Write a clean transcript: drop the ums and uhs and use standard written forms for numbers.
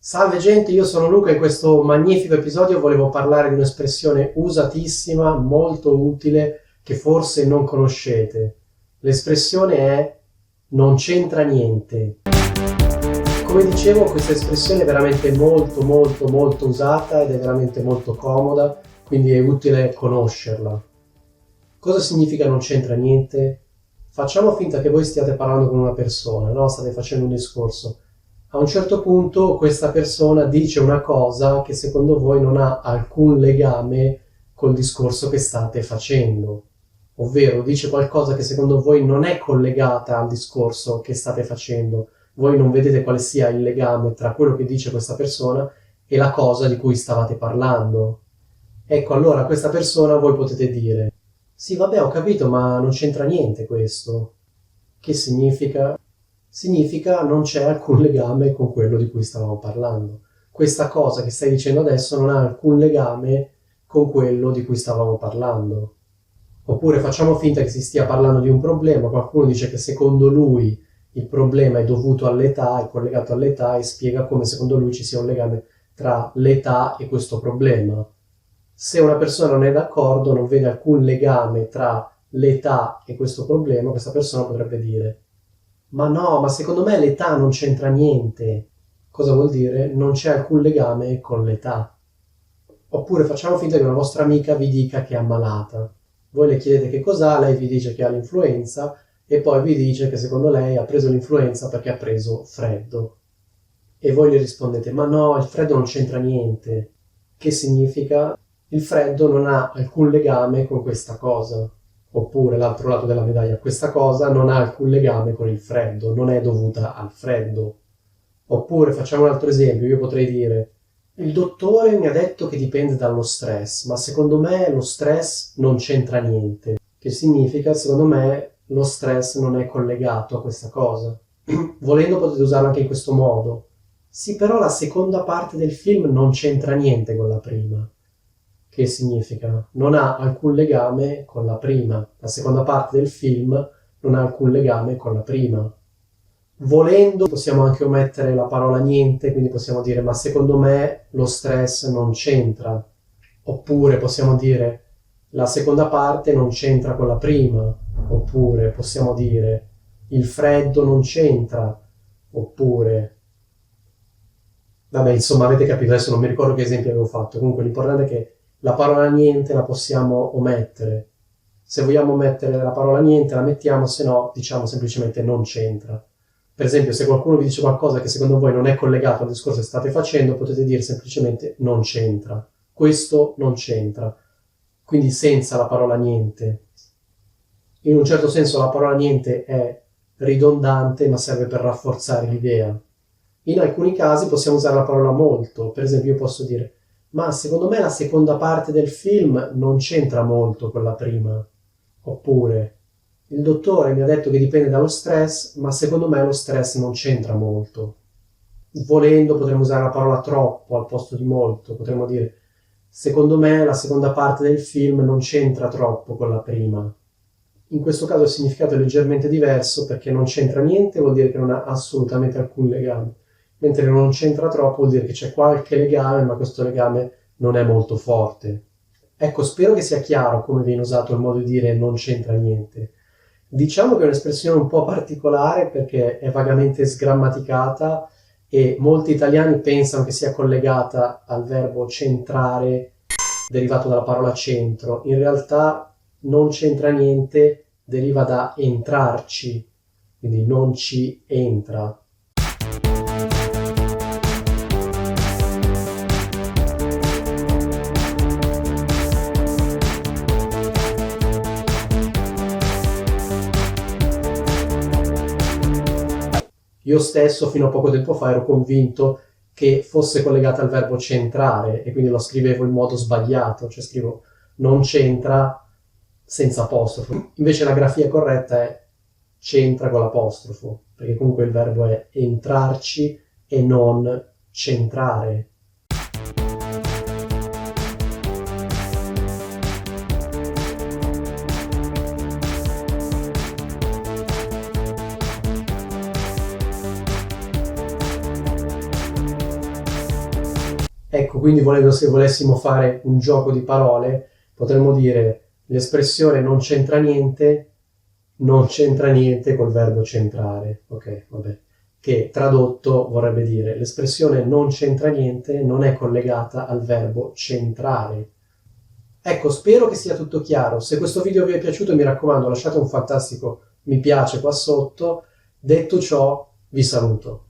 Salve gente, io sono Luca e in questo magnifico episodio volevo parlare di un'espressione usatissima, molto utile, che forse non conoscete. L'espressione è non c'entra niente. Come dicevo, questa espressione è veramente molto usata ed è veramente molto comoda, quindi è utile conoscerla. Cosa significa non c'entra niente? Facciamo finta che voi stiate parlando con una persona, no? State facendo un discorso. A un certo punto questa persona dice una cosa che secondo voi non ha alcun legame col discorso che state facendo, ovvero dice qualcosa che secondo voi non è collegata al discorso che state facendo. Voi non vedete quale sia il legame tra quello che dice questa persona e la cosa di cui stavate parlando. Ecco, allora a questa persona voi potete dire: sì, vabbè, ho capito, ma non c'entra niente questo. Che significa? Significa non c'è alcun legame con quello di cui stavamo parlando. Questa cosa che stai dicendo adesso non ha alcun legame con quello di cui stavamo parlando. Oppure facciamo finta che si stia parlando di un problema, qualcuno dice che secondo lui il problema è dovuto all'età, è collegato all'età e spiega come secondo lui ci sia un legame tra l'età e questo problema. Se una persona non è d'accordo, non vede alcun legame tra l'età e questo problema, questa persona potrebbe dire: ma no, ma secondo me l'età non c'entra niente. Cosa vuol dire? Non c'è alcun legame con l'età. Oppure facciamo finta che una vostra amica vi dica che è ammalata. Voi le chiedete che cos'ha, lei vi dice che ha l'influenza e poi vi dice che secondo lei ha preso l'influenza perché ha preso freddo. E voi le rispondete: ma no, il freddo non c'entra niente. Che significa? Il freddo non ha alcun legame con questa cosa. Oppure l'altro lato della medaglia: questa cosa non ha alcun legame con il freddo, non è dovuta al freddo. Oppure facciamo un altro esempio, io potrei dire: il dottore mi ha detto che dipende dallo stress, ma secondo me lo stress non c'entra niente. Che significa? Secondo me lo stress non è collegato a questa cosa. Volendo potete usarlo anche in questo modo. Sì, però la seconda parte del film non c'entra niente con la prima. Che significa? Non ha alcun legame con la prima. La seconda parte del film non ha alcun legame con la prima. Volendo possiamo anche omettere la parola niente, quindi possiamo dire: ma secondo me lo stress non c'entra. Oppure possiamo dire: la seconda parte non c'entra con la prima. Oppure possiamo dire: il freddo non c'entra. Oppure... Vabbè, insomma, avete capito, adesso non mi ricordo che esempio avevo fatto. Comunque l'importante è che la parola niente la possiamo omettere. Se vogliamo mettere la parola niente la mettiamo, se no diciamo semplicemente non c'entra. Per esempio, se qualcuno vi dice qualcosa che secondo voi non è collegato al discorso che state facendo, potete dire semplicemente non c'entra. Questo non c'entra. Quindi senza la parola niente. In un certo senso la parola niente è ridondante, ma serve per rafforzare l'idea. In alcuni casi possiamo usare la parola molto. Per esempio, io posso dire: ma secondo me la seconda parte del film non c'entra molto con la prima. Oppure: il dottore mi ha detto che dipende dallo stress, ma secondo me lo stress non c'entra molto. Volendo potremmo usare la parola troppo al posto di molto. Potremmo dire: secondo me la seconda parte del film non c'entra troppo con la prima. In questo caso il significato è leggermente diverso, perché non c'entra niente vuol dire che non ha assolutamente alcun legame, mentre non c'entra troppo vuol dire che c'è qualche legame, ma questo legame non è molto forte. Ecco, spero che sia chiaro come viene usato il modo di dire non c'entra niente. Diciamo che è un'espressione un po' particolare perché è vagamente sgrammaticata e molti italiani pensano che sia collegata al verbo centrare, derivato dalla parola centro. In realtà non c'entra niente deriva da entrarci, quindi non ci entra. Io stesso fino a poco tempo fa ero convinto che fosse collegata al verbo centrare e quindi lo scrivevo in modo sbagliato, cioè scrivo non c'entra senza apostrofo. Invece la grafia corretta è c'entra con l'apostrofo, perché comunque il verbo è entrarci e non centrare. Ecco, quindi se volessimo fare un gioco di parole, potremmo dire l'espressione non c'entra niente col verbo centrare. Ok, vabbè. Che tradotto vorrebbe dire l'espressione non c'entra niente non è collegata al verbo centrare. Ecco, spero che sia tutto chiaro. Se questo video vi è piaciuto, mi raccomando, lasciate un fantastico mi piace qua sotto. Detto ciò, vi saluto.